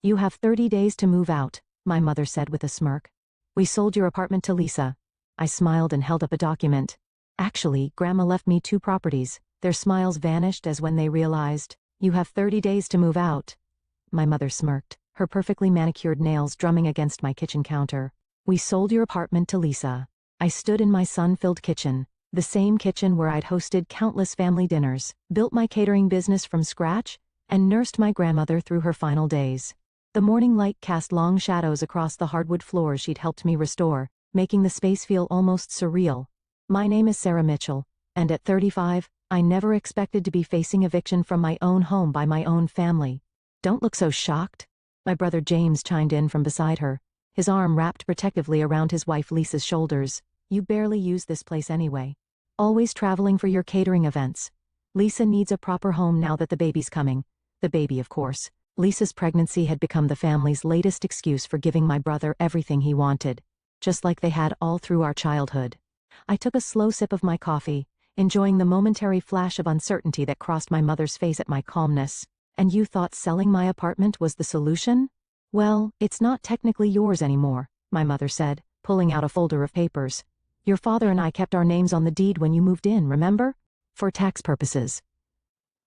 You have 30 days to move out, my mother said with a smirk. We sold your apartment to Lisa. I smiled and held up a document. Actually, Grandma left me 2 properties. Their smiles vanished as when they realized, you have 30 days to move out. My mother smirked, her perfectly manicured nails drumming against my kitchen counter. We sold your apartment to Lisa. I stood in my sun-filled kitchen, the same kitchen where I'd hosted countless family dinners, built my catering business from scratch, and nursed my grandmother through her final days. The morning light cast long shadows across the hardwood floors she'd helped me restore, making the space feel almost surreal. My name is Sarah Mitchell, and at 35, I never expected to be facing eviction from my own home by my own family. Don't look so shocked. My brother James chimed in from beside her, his arm wrapped protectively around his wife Lisa's shoulders. You barely use this place anyway. Always traveling for your catering events. Lisa needs a proper home now that the baby's coming. The baby, of course. Lisa's pregnancy had become the family's latest excuse for giving my brother everything he wanted, just like they had all through our childhood. I took a slow sip of my coffee, enjoying the momentary flash of uncertainty that crossed my mother's face at my calmness. And you thought selling my apartment was the solution? Well, it's not technically yours anymore, my mother said, pulling out a folder of papers. Your father and I kept our names on the deed when you moved in, remember? For tax purposes.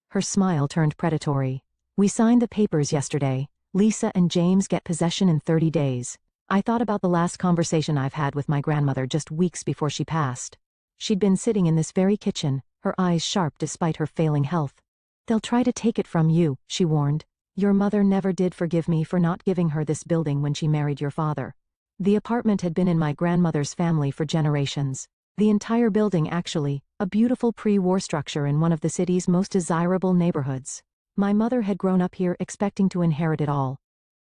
Her smile turned predatory. We signed the papers yesterday. Lisa and James get possession in 30 days. I thought about the last conversation I've had with my grandmother just weeks before she passed. She'd been sitting in this very kitchen, her eyes sharp despite her failing health. They'll try to take it from you, she warned. Your mother never did forgive me for not giving her this building when she married your father. The apartment had been in my grandmother's family for generations. The entire building actually, a beautiful pre-war structure in one of the city's most desirable neighborhoods. My mother had grown up here expecting to inherit it all.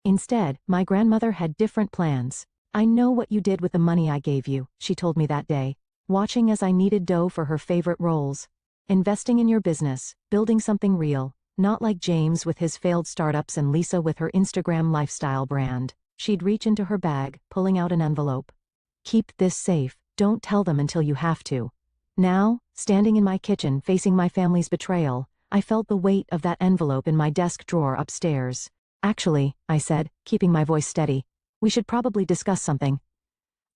Instead, my grandmother had different plans. I know what you did with the money I gave you, she told me that day, watching as I kneaded dough for her favorite roles. Investing in your business, building something real, not like James with his failed startups and Lisa with her Instagram lifestyle brand. She'd reach into her bag, pulling out an envelope. Keep this safe, don't tell them until you have to. Now, standing in my kitchen facing my family's betrayal, I felt the weight of that envelope in my desk drawer upstairs. Actually, I said, keeping my voice steady, we should probably discuss something.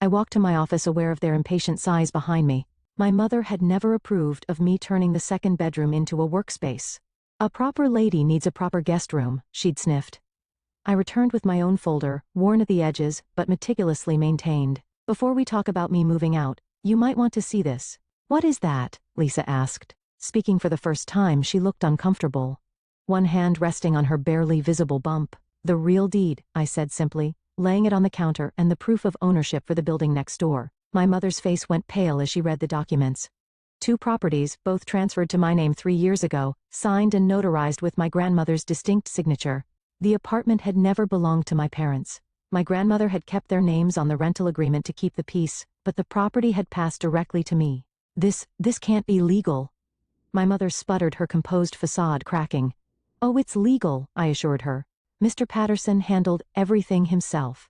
I walked to my office aware of their impatient sighs behind me. My mother had never approved of me turning the second bedroom into a workspace. A proper lady needs a proper guest room, she'd sniffed. I returned with my own folder, worn at the edges, but meticulously maintained. Before we talk about me moving out, you might want to see this. What is that? Lisa asked. Speaking for the first time, she looked uncomfortable. One hand resting on her barely visible bump. The real deed, I said simply, laying it on the counter and the proof of ownership for the building next door. My mother's face went pale as she read the documents. 2 properties, both transferred to my name 3 years ago, signed and notarized with my grandmother's distinct signature. The apartment had never belonged to my parents. My grandmother had kept their names on the rental agreement to keep the peace, but the property had passed directly to me. This can't be legal. My mother sputtered, her composed facade cracking. Oh, it's legal, I assured her. Mr. Patterson handled everything himself.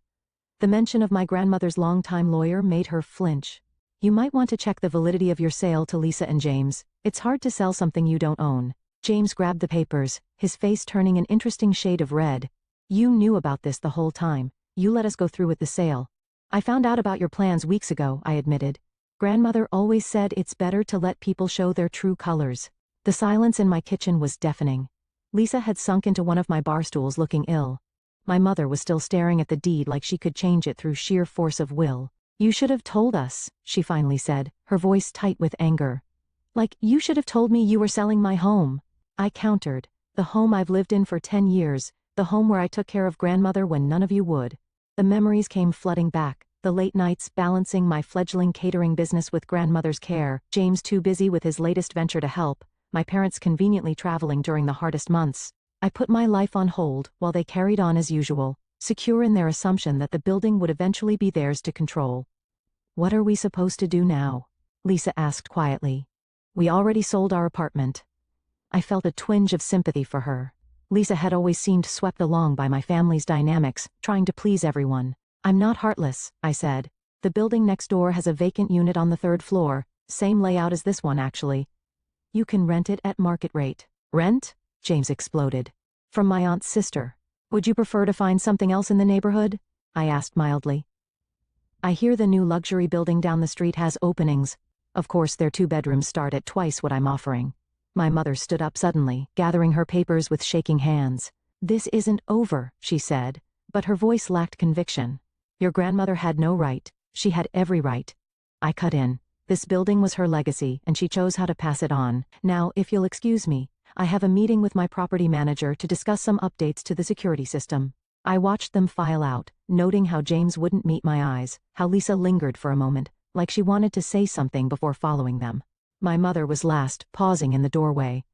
The mention of my grandmother's longtime lawyer made her flinch. You might want to check the validity of your sale to Lisa and James. It's hard to sell something you don't own. James grabbed the papers, his face turning an interesting shade of red. You knew about this the whole time. You let us go through with the sale. I found out about your plans weeks ago, I admitted. Grandmother always said it's better to let people show their true colors. The silence in my kitchen was deafening. Lisa had sunk into one of my bar stools looking ill. My mother was still staring at the deed like she could change it through sheer force of will. You should have told us, she finally said, her voice tight with anger. Like, you should have told me you were selling my home. I countered. The home I've lived in for 10 years, the home where I took care of grandmother when none of you would. The memories came flooding back, the late nights balancing my fledgling catering business with grandmother's care, James too busy with his latest venture to help, my parents conveniently traveling during the hardest months. I put my life on hold while they carried on as usual, secure in their assumption that the building would eventually be theirs to control. What are we supposed to do now? Lisa asked quietly. We already sold our apartment. I felt a twinge of sympathy for her. Lisa had always seemed swept along by my family's dynamics, trying to please everyone. I'm not heartless, I said. The building next door has a vacant unit on the 3rd floor, same layout as this one actually. You can rent it at market rate. Rent? James exploded. From my aunt's sister. Would you prefer to find something else in the neighborhood? I asked mildly. I hear the new luxury building down the street has openings. Of course, their 2 bedrooms start at twice what I'm offering. My mother stood up suddenly, gathering her papers with shaking hands. This isn't over, she said, but her voice lacked conviction. Your grandmother had no right. She had every right. I cut in. This building was her legacy, and she chose how to pass it on. Now, if you'll excuse me, I have a meeting with my property manager to discuss some updates to the security system. I watched them file out, noting how James wouldn't meet my eyes, how Lisa lingered for a moment, like she wanted to say something before following them. My mother was last, pausing in the doorway.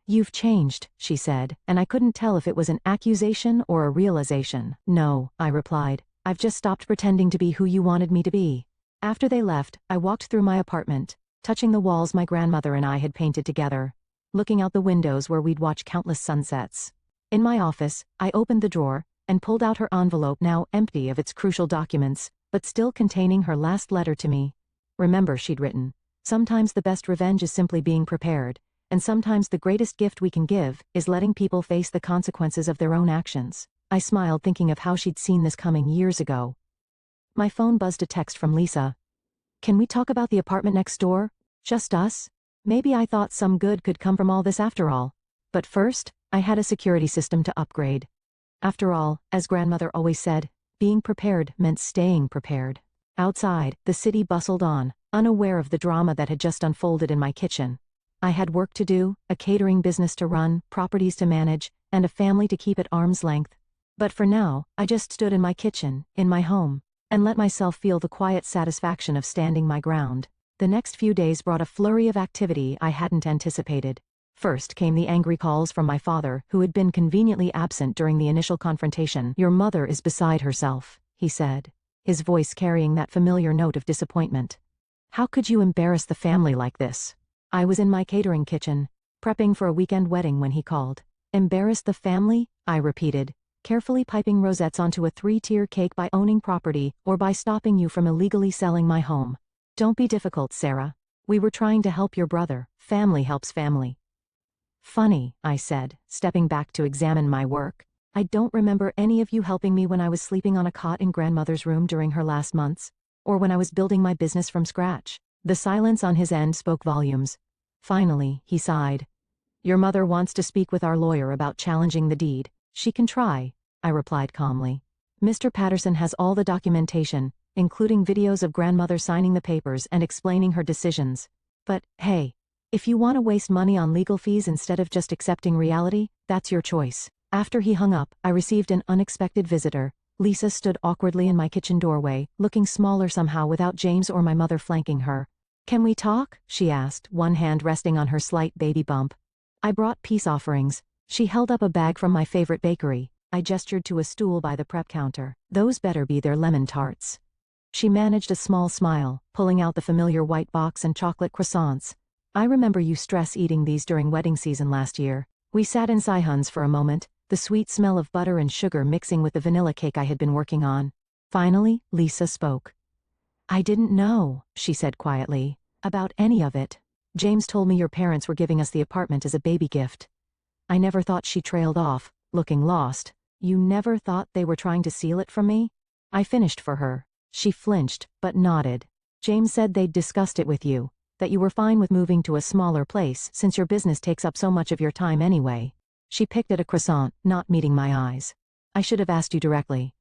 You've changed, she said, and I couldn't tell if it was an accusation or a realization. No, I replied. I've just stopped pretending to be who you wanted me to be. After they left, I walked through my apartment, touching the walls my grandmother and I had painted together, looking out the windows where we'd watch countless sunsets. In my office, I opened the drawer and pulled out her envelope, now empty of its crucial documents, but still containing her last letter to me. Remember, she'd written, sometimes the best revenge is simply being prepared, and sometimes the greatest gift we can give is letting people face the consequences of their own actions. I smiled, thinking of how she'd seen this coming years ago. My phone buzzed a text from Lisa. Can we talk about the apartment next door? Just us? Maybe I thought some good could come from all this after all. But first, I had a security system to upgrade. After all, as grandmother always said, being prepared meant staying prepared. Outside, the city bustled on, unaware of the drama that had just unfolded in my kitchen. I had work to do, a catering business to run, properties to manage, and a family to keep at arm's length. But for now, I just stood in my kitchen, in my home, and let myself feel the quiet satisfaction of standing my ground. The next few days brought a flurry of activity I hadn't anticipated. First came the angry calls from my father, who had been conveniently absent during the initial confrontation. Your mother is beside herself, he said, his voice carrying that familiar note of disappointment. How could you embarrass the family like this? I was in my catering kitchen, prepping for a weekend wedding when he called. Embarrass the family? I repeated, carefully piping rosettes onto a 3-tier cake. By owning property, or by stopping you from illegally selling my home. Don't be difficult, Sarah. We were trying to help your brother. Family helps family. Funny, I said, stepping back to examine my work. I don't remember any of you helping me when I was sleeping on a cot in grandmother's room during her last months, or when I was building my business from scratch. The silence on his end spoke volumes. Finally, he sighed. Your mother wants to speak with our lawyer about challenging the deed. She can try, I replied calmly. Mr. Patterson has all the documentation, including videos of grandmother signing the papers and explaining her decisions. But, hey, if you want to waste money on legal fees instead of just accepting reality, that's your choice. After he hung up, I received an unexpected visitor. Lisa stood awkwardly in my kitchen doorway, looking smaller somehow without James or my mother flanking her. Can we talk? She asked, one hand resting on her slight baby bump. I brought peace offerings. She held up a bag from my favorite bakery. I gestured to a stool by the prep counter. Those better be their lemon tarts. She managed a small smile, pulling out the familiar white box and chocolate croissants. I remember you stress eating these during wedding season last year. We sat in Sihun's for a moment, the sweet smell of butter and sugar mixing with the vanilla cake I had been working on. Finally, Lisa spoke. I didn't know, she said quietly, about any of it. James told me your parents were giving us the apartment as a baby gift. I never thought. She trailed off, looking lost. You never thought they were trying to steal it from me? I finished for her. She flinched, but nodded. James said they'd discussed it with you, that you were fine with moving to a smaller place since your business takes up so much of your time anyway. She picked at a croissant, not meeting my eyes. I should have asked you directly.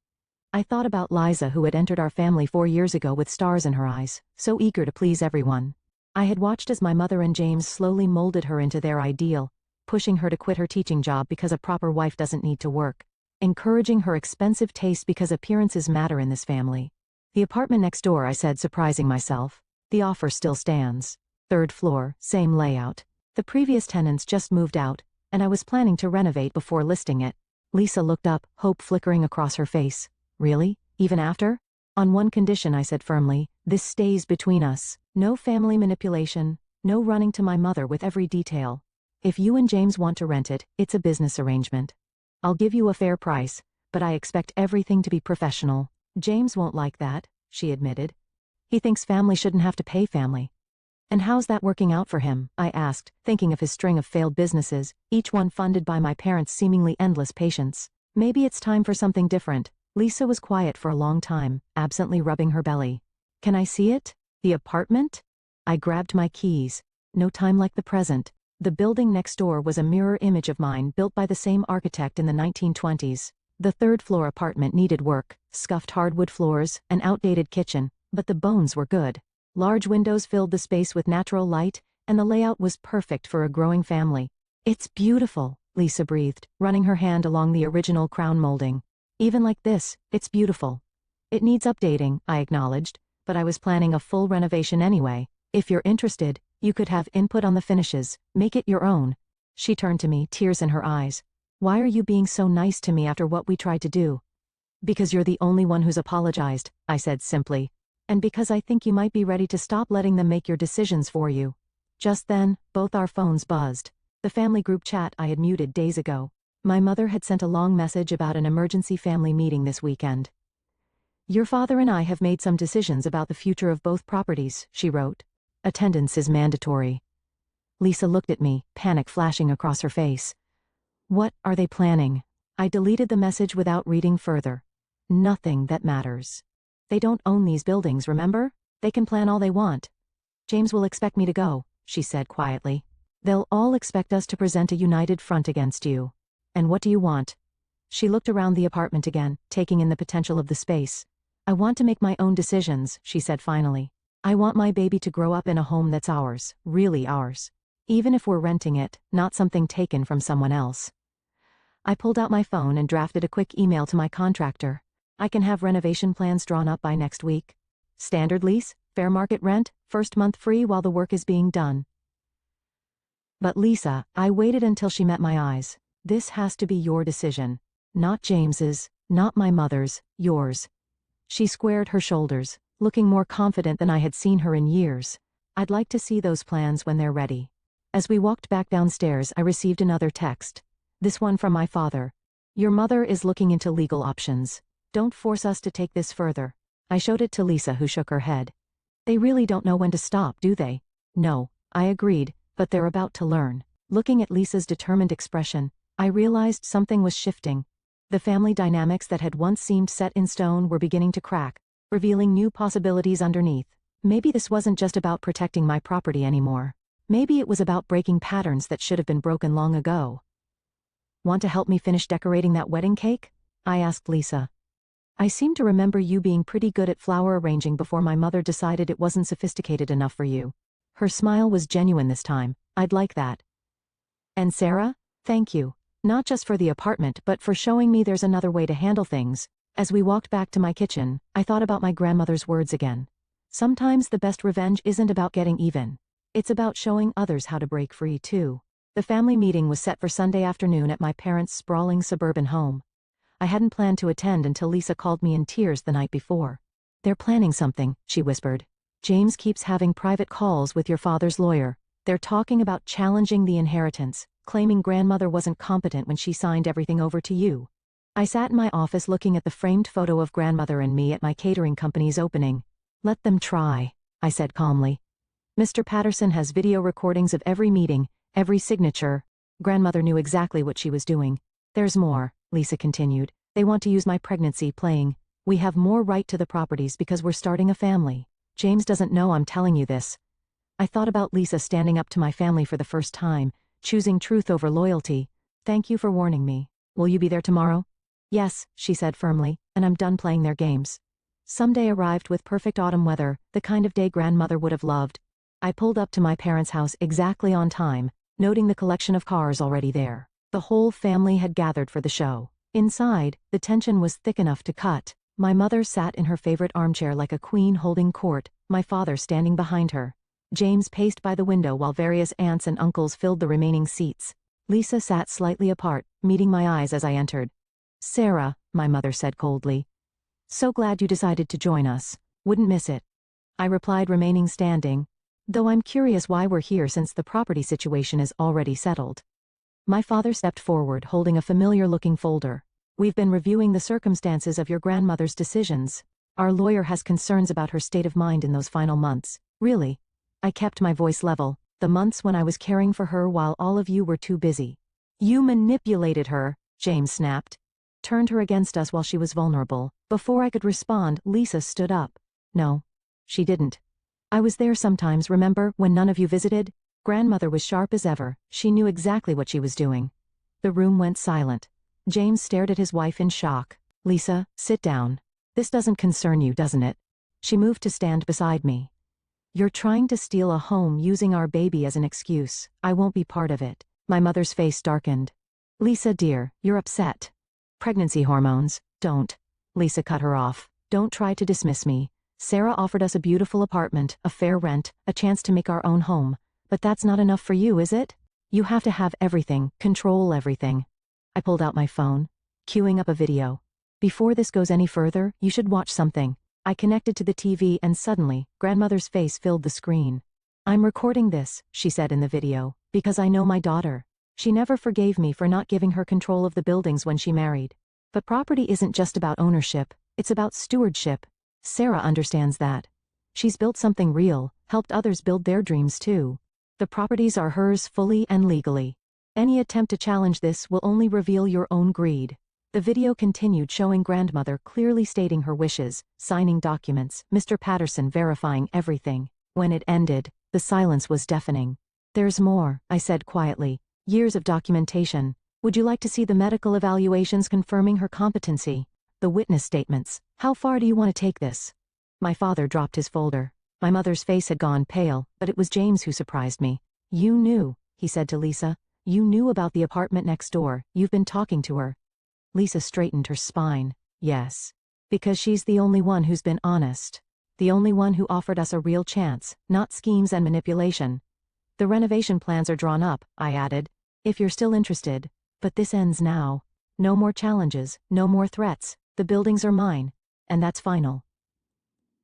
I thought about Liza, who had entered our family 4 years ago with stars in her eyes, so eager to please everyone. I had watched as my mother and James slowly molded her into their ideal, pushing her to quit her teaching job because a proper wife doesn't need to work, encouraging her expensive taste because appearances matter in this family. The apartment next door, I said, surprising myself. The offer still stands. 3rd floor, same layout. The previous tenants just moved out, and I was planning to renovate before listing it. Lisa looked up, hope flickering across her face. Really? Even after? On one condition, I said firmly. This stays between us. No family manipulation, no running to my mother with every detail. If you and James want to rent it, it's a business arrangement. I'll give you a fair price, but I expect everything to be professional. James won't like that, she admitted. He thinks family shouldn't have to pay family. And how's that working out for him? I asked, thinking of his string of failed businesses, each one funded by my parents' seemingly endless patience. Maybe it's time for something different. Lisa was quiet for a long time, absently rubbing her belly. Can I see it? The apartment? I grabbed my keys. No time like the present. The building next door was a mirror image of mine, built by the same architect in the 1920s. The third-floor apartment needed work, scuffed hardwood floors, an outdated kitchen, but the bones were good. Large windows filled the space with natural light, and the layout was perfect for a growing family. It's beautiful, Lisa breathed, running her hand along the original crown molding. Even like this, it's beautiful. It needs updating, I acknowledged, but I was planning a full renovation anyway. If you're interested, you could have input on the finishes, make it your own. She turned to me, tears in her eyes. Why are you being so nice to me after what we tried to do? Because you're the only one who's apologized, I said simply. And because I think you might be ready to stop letting them make your decisions for you. Just then, both our phones buzzed. The family group chat I had muted days ago. My mother had sent a long message about an emergency family meeting this weekend. Your father and I have made some decisions about the future of both properties, she wrote. Attendance is mandatory. Lisa looked at me, panic flashing across her face. What are they planning? I deleted the message without reading further. Nothing that matters. They don't own these buildings, remember? They can plan all they want. James will expect me to go, she said quietly. They'll all expect us to present a united front against you. And what do you want? She looked around the apartment again, taking in the potential of the space. I want to make my own decisions, she said finally. I want my baby to grow up in a home that's ours, really ours. Even if we're renting it, not something taken from someone else. I pulled out my phone and drafted a quick email to my contractor. I can have renovation plans drawn up by next week. Standard lease, fair market rent, first month free while the work is being done. But Lisa, I waited until she met my eyes. This has to be your decision. Not James's, not my mother's, yours. She squared her shoulders, looking more confident than I had seen her in years. I'd like to see those plans when they're ready. As we walked back downstairs, I received another text. This one from my father. Your mother is looking into legal options. Don't force us to take this further. I showed it to Lisa, who shook her head. They really don't know when to stop, do they? No, I agreed, but they're about to learn. Looking at Lisa's determined expression, I realized something was shifting. The family dynamics that had once seemed set in stone were beginning to crack, revealing new possibilities underneath. Maybe this wasn't just about protecting my property anymore. Maybe it was about breaking patterns that should have been broken long ago. Want to help me finish decorating that wedding cake? I asked Lisa. I seem to remember you being pretty good at flower arranging before my mother decided it wasn't sophisticated enough for you. Her smile was genuine this time. I'd like that. And Sarah, thank you. Not just for the apartment, but for showing me there's another way to handle things. As we walked back to my kitchen, I thought about my grandmother's words again. Sometimes the best revenge isn't about getting even. It's about showing others how to break free too. The family meeting was set for Sunday afternoon at my parents' sprawling suburban home. I hadn't planned to attend until Lisa called me in tears the night before. They're planning something, she whispered. James keeps having private calls with your father's lawyer. They're talking about challenging the inheritance, claiming grandmother wasn't competent when she signed everything over to you. I sat in my office looking at the framed photo of grandmother and me at my catering company's opening. Let them try, I said calmly. Mr. Patterson has video recordings of every meeting, every signature. Grandmother knew exactly what she was doing. There's more, Lisa continued. They want to use my pregnancy playing. We have more right to the properties because we're starting a family. James doesn't know I'm telling you this. I thought about Lisa standing up to my family for the first time, choosing truth over loyalty. Thank you for warning me. Will you be there tomorrow? Yes, she said firmly, and I'm done playing their games. Someday arrived with perfect autumn weather, the kind of day grandmother would have loved. I pulled up to my parents' house exactly on time, noting the collection of cars already there. The whole family had gathered for the show. Inside, the tension was thick enough to cut. My mother sat in her favorite armchair like a queen holding court, my father standing behind her. James paced by the window while various aunts and uncles filled the remaining seats. Lisa sat slightly apart, meeting my eyes as I entered. Sarah, my mother said coldly. So glad you decided to join us. Wouldn't miss it. I replied, remaining standing. Though I'm curious why we're here since the property situation is already settled. My father stepped forward, holding a familiar-looking folder. We've been reviewing the circumstances of your grandmother's decisions. Our lawyer has concerns about her state of mind in those final months. Really? I kept my voice level. The months when I was caring for her while all of you were too busy. You manipulated her, James snapped. turned her against us while she was vulnerable. Before I could respond, Lisa stood up. No. She didn't. I was there sometimes, remember, when none of you visited? Grandmother was sharp as ever. She knew exactly what she was doing. The room went silent. James stared at his wife in shock. Lisa, sit down. This doesn't concern you, doesn't it? She moved to stand beside me. You're trying to steal a home using our baby as an excuse. I won't be part of it. My mother's face darkened. Lisa dear, you're upset. Pregnancy hormones, don't. Lisa cut her off. Don't try to dismiss me. Sarah offered us a beautiful apartment, a fair rent, a chance to make our own home. But that's not enough for you, is it? You have to have everything, control everything. I pulled out my phone, queuing up a video. Before this goes any further, you should watch something. I connected to the TV and suddenly, grandmother's face filled the screen. I'm recording this, she said in the video, because I know my daughter. She never forgave me for not giving her control of the buildings when she married. But property isn't just about ownership, it's about stewardship. Sarah understands that. She's built something real, helped others build their dreams too. The properties are hers fully and legally. Any attempt to challenge this will only reveal your own greed. The video continued showing grandmother clearly stating her wishes, signing documents, Mr. Patterson verifying everything. When it ended, the silence was deafening. There's more, I said quietly. Years of documentation. Would you like to see the medical evaluations confirming her competency? The witness statements. How far do you want to take this? My father dropped his folder. My mother's face had gone pale, but it was James who surprised me. You knew, he said to Lisa. You knew about the apartment next door. You've been talking to her. Lisa straightened her spine. Yes. Because she's the only one who's been honest. The only one who offered us a real chance, not schemes and manipulation. The renovation plans are drawn up, I added. If you're still interested. But this ends now. No more challenges, no more threats. The buildings are mine. And that's final.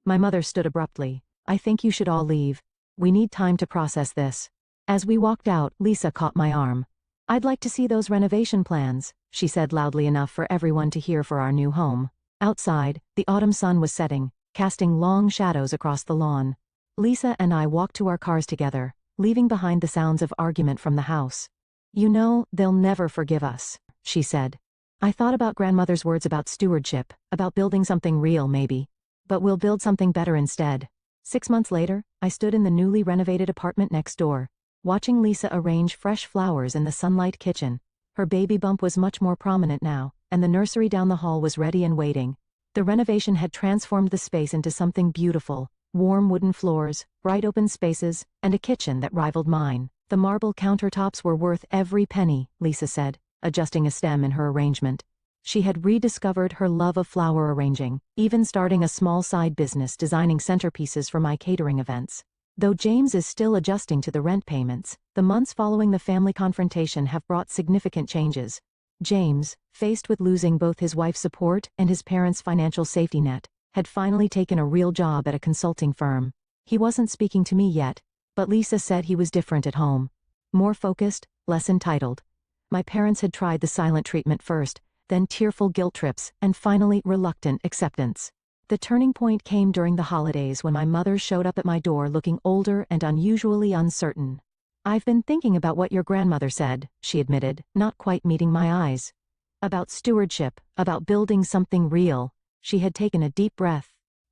My mother stood abruptly. I think you should all leave. We need time to process this. As we walked out, Lisa caught my arm. I'd like to see those renovation plans, she said loudly enough for everyone to hear for our new home. Outside, the autumn sun was setting, casting long shadows across the lawn. Lisa and I walked to our cars together, leaving behind the sounds of argument from the house. You know, they'll never forgive us, she said. I thought about grandmother's words about stewardship, about building something real maybe. But we'll build something better instead. 6 months later, I stood in the newly renovated apartment next door, watching Lisa arrange fresh flowers in the sunlight kitchen. Her baby bump was much more prominent now, and the nursery down the hall was ready and waiting. The renovation had transformed the space into something beautiful. Warm wooden floors, bright open spaces, and a kitchen that rivaled mine. The marble countertops were worth every penny, Lisa said, adjusting a stem in her arrangement. She had rediscovered her love of flower arranging, even starting a small side business designing centerpieces for my catering events. Though James is still adjusting to the rent payments, the months following the family confrontation have brought significant changes. James, faced with losing both his wife's support and his parents' financial safety net, had finally taken a real job at a consulting firm. He wasn't speaking to me yet, but Lisa said he was different at home. More focused, less entitled. My parents had tried the silent treatment first, then tearful guilt trips, and finally reluctant acceptance. The turning point came during the holidays when my mother showed up at my door looking older and unusually uncertain. I've been thinking about what your grandmother said, she admitted, not quite meeting my eyes. About stewardship, about building something real. She had taken a deep breath.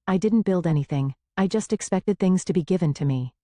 I didn't build anything, I just expected things to be given to me.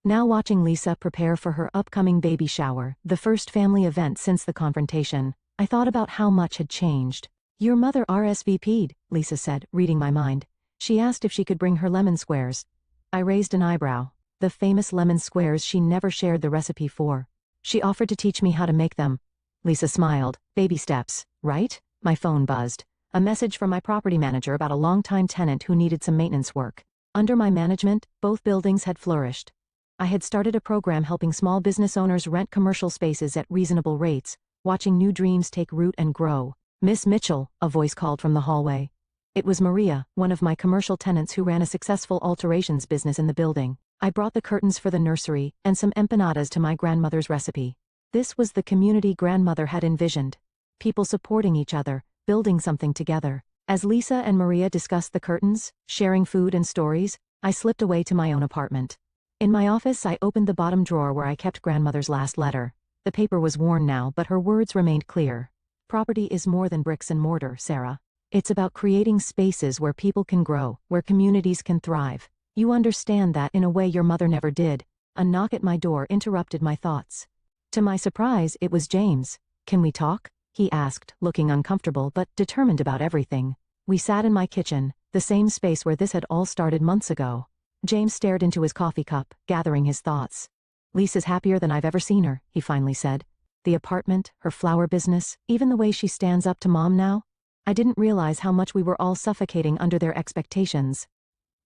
Now watching Lisa prepare for her upcoming baby shower, the first family event since the confrontation, I thought about how much had changed. Your mother RSVP'd, Lisa said, reading my mind. She asked if she could bring her lemon squares. I raised an eyebrow. The famous lemon squares she never shared the recipe for. She offered to teach me how to make them. Lisa smiled. Baby steps, right? My phone buzzed. A message from my property manager about a longtime tenant who needed some maintenance work. Under my management, both buildings had flourished. I had started a program helping small business owners rent commercial spaces at reasonable rates, watching new dreams take root and grow. Miss Mitchell, a voice called from the hallway. It was Maria, one of my commercial tenants who ran a successful alterations business in the building. I brought the curtains for the nursery and some empanadas to my grandmother's recipe. This was the community grandmother had envisioned. People supporting each other, building something together. As Lisa and Maria discussed the curtains, sharing food and stories, I slipped away to my own apartment. In my office, I opened the bottom drawer where I kept grandmother's last letter. The paper was worn now, but her words remained clear. Property is more than bricks and mortar, Sarah. It's about creating spaces where people can grow, where communities can thrive. You understand that in a way your mother never did. A knock at my door interrupted my thoughts. To my surprise, it was James. "Can we talk?" he asked, looking uncomfortable but determined about everything. We sat in my kitchen, the same space where this had all started months ago. James stared into his coffee cup, gathering his thoughts. "Lisa's happier than I've ever seen her," he finally said. "The apartment, her flower business, even the way she stands up to Mom now. I didn't realize how much we were all suffocating under their expectations."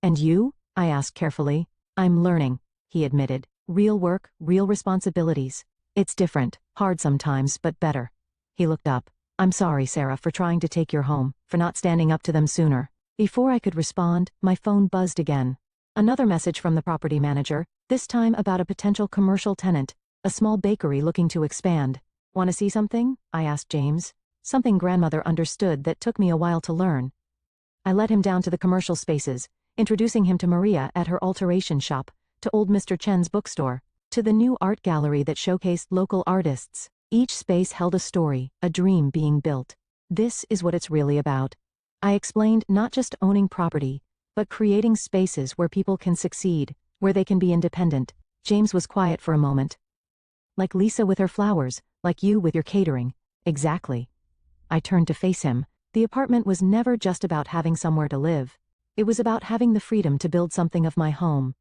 "And you?" I asked carefully. "I'm learning," he admitted. "Real work, real responsibilities. It's different, hard sometimes, but better." He looked up. "I'm sorry, Sarah, for trying to take your home, for not standing up to them sooner." Before I could respond, my phone buzzed again. Another message from the property manager, this time about a potential commercial tenant, a small bakery looking to expand. "Want to see something?" I asked James. Something grandmother understood that took me a while to learn. I led him down to the commercial spaces, introducing him to Maria at her alteration shop, to old Mr. Chen's bookstore, to the new art gallery that showcased local artists. Each space held a story, a dream being built. This is what it's really about. I explained not just owning property, but creating spaces where people can succeed, where they can be independent. James was quiet for a moment. "Like Lisa with her flowers, like you with your catering." "Exactly." I turned to face him. The apartment was never just about having somewhere to live. It was about having the freedom to build something of my home.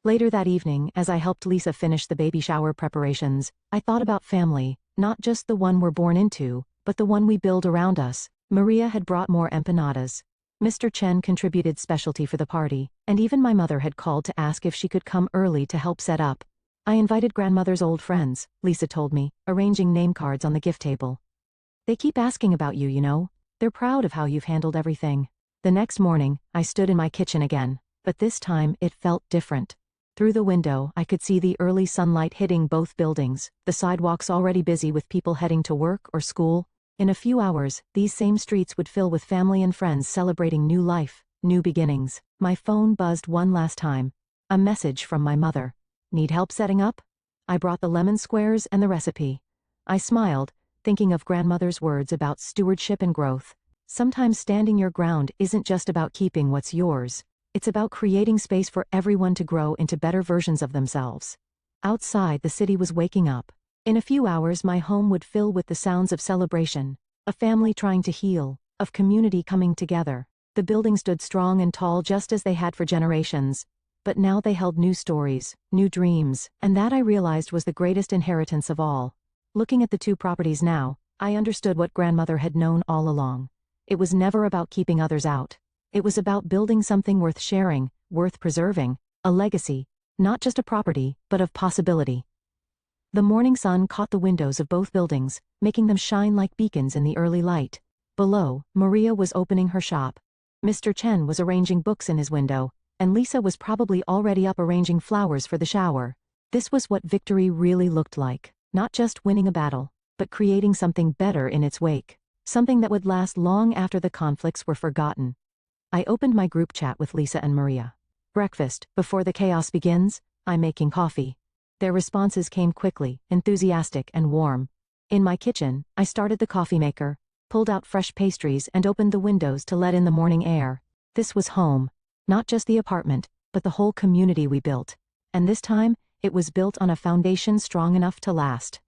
Later that evening, as I helped Lisa finish the baby shower preparations, I thought about family, not just the one we're born into, but the one we build around us. Maria had brought more empanadas. Mr. Chen contributed specialty for the party, and even my mother had called to ask if she could come early to help set up. I invited grandmother's old friends, Lisa told me, arranging name cards on the gift table. "They keep asking about you, you know. They're proud of how you've handled everything." The next morning, I stood in my kitchen again, but this time it felt different. Through the window, I could see the early sunlight hitting both buildings, the sidewalks already busy with people heading to work or school. In a few hours, these same streets would fill with family and friends celebrating new life, new beginnings. My phone buzzed one last time. A message from my mother. "Need help setting up?" I brought the lemon squares and the recipe. I smiled, thinking of grandmother's words about stewardship and growth. Sometimes standing your ground isn't just about keeping what's yours. It's about creating space for everyone to grow into better versions of themselves. Outside, the city was waking up. In a few hours, my home would fill with the sounds of celebration, a family trying to heal, of community coming together. The building stood strong and tall just as they had for generations, but now they held new stories, new dreams, and that I realized was the greatest inheritance of all. Looking at the two properties now, I understood what grandmother had known all along. It was never about keeping others out. It was about building something worth sharing, worth preserving, a legacy, not just a property, but of possibility. The morning sun caught the windows of both buildings, making them shine like beacons in the early light. Below, Maria was opening her shop. Mr. Chen was arranging books in his window, and Lisa was probably already up arranging flowers for the shower. This was what victory really looked like, not just winning a battle, but creating something better in its wake, something that would last long after the conflicts were forgotten. I opened my group chat with Lisa and Maria. "Breakfast, before the chaos begins? I'm making coffee." Their responses came quickly, enthusiastic and warm. In my kitchen, I started the coffee maker, pulled out fresh pastries and opened the windows to let in the morning air. This was home, not just the apartment, but the whole community we built. And this time, it was built on a foundation strong enough to last.